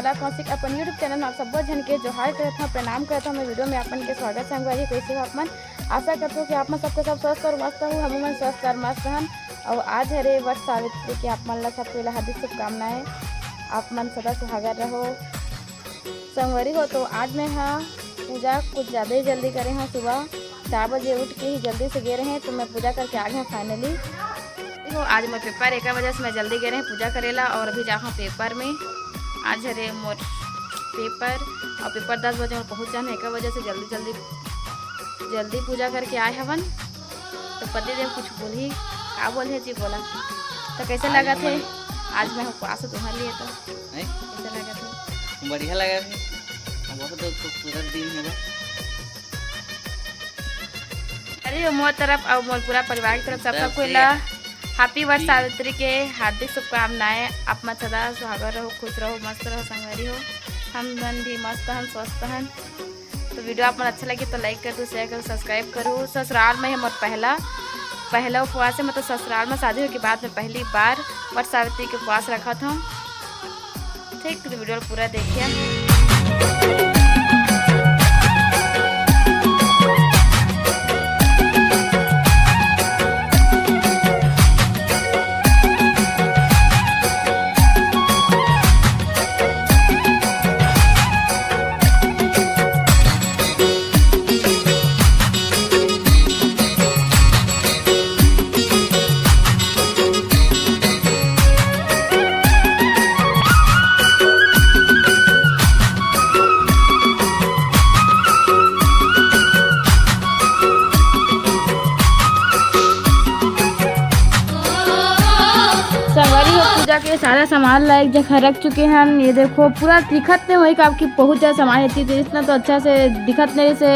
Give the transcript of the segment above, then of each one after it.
माला कौशिक अपन YouTube channel में आप सब जन के जोहार करता हूँ, प्रणाम करता हूँ। मैं वीडियो में अपन के स्वागत संगवारी कैसे हो आप मन। आशा करता हूँ कि आप मन सबके सब स्वस्थ और मस्त हो, हम मन स्वस्थ और मस्त हन। और आज हरे वट सावित्री के आप मन ला सबके लिए हार्दिक शुभकामनाएं। आप मन सदा सुहागर रहो संगवारी हो। तो आज मैं पूजा कुछ ज़्यादा ही जल्दी करे हैं। सुबह 4 बजे उठ के ही जल्दी से गए रहे हैं, तो मैं पूजा करके आ गए फाइनली। देखो आज मैं पेपर एक वजह से मैं जल्दी गए रहे पूजा करेला, और अभी जाऊँ पेपर में। आज हरे मोर पेपर और पेपर 10 बजे में पहुँच जाना, एक वजह से जल्दी पूजा करके आए हवन। तो पति देव कुछ बोली क्या बोले जी बोला तो कैसे लगा थे आज मैं उपवास तुम्हारे लिए, तो कैसे लगा थे? बढ़िया लगा थे, बहुत खूबसूरत दिन है। अरे मोर तरफ और मोर पूरा परिवार की तरफ सबका कोई ला हैप्पी वट सावित्री के हार्दिक शुभकामनाएं। आप मत सदा सुहागर रहो, खुश रहो, मस्त रहो संगवारी हो। हम मन भी मस्त हन, स्वस्थ हन। तो वीडियो आप मन अच्छा लगे तो लाइक कर दो, शेयर करो, सब्सक्राइब करो। ससुराल में हम पहला उपवास है, मतलब ससुराल में शादी होने के बाद में पहली बार वट सावित्री के उपवास रखा था। ठीक, तो वीडियो पूरा देखिए। संगवारी हो पूजा के सारा सामान लायक जगह रख चुके हैं। ये देखो पूरा दिखत नहीं वही आपकी बहुत ज़्यादा सामान रहती थी, इतना तो अच्छा से दिखत नहीं से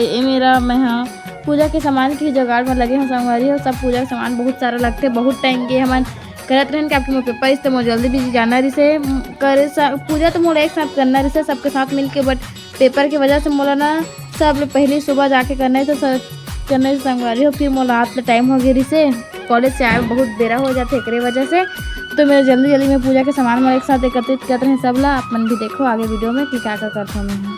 ये मेरा मैं पूजा के सामान की जुगाड़ में लगे हैं संगवारी हो। सब पूजा के सामान बहुत सारा लगते, बहुत टाइम के हम करत रहें कि आपके मोर पेपर इस तो मोर जल्दी भी जाना रही से करे पूजा तो मोर एक साथ करना रही से सबके साथ मिल के, बट पेपर की वजह से मोला ना सब पहले सुबह जाके करना है तो करने से संगवारी हो। फिर मोला रात में टाइम हो गई से कॉलेज से आए बहुत बेरा हो जाते एक वजह से, तो मेरे जल्दी में पूजा के सामान में एक साथ एकत्रित करते हैं सब ला। आप मन भी देखो आगे वीडियो में कि क्या क्या करता हूँ मैं।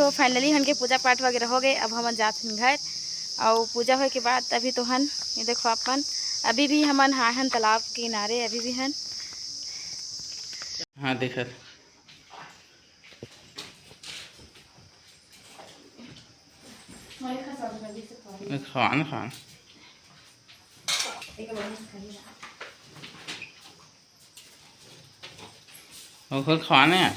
तो फाइनली हन के पूजा पाठ वगैरह हो गए। अब हम जाते हैं घर और पूजा होए के बाद अभी तो हन ये देखो अपन अभी भी हमन हाहन तालाब के किनारे अभी भी हन। हाँ देखत खान खान और खुद खाने हैं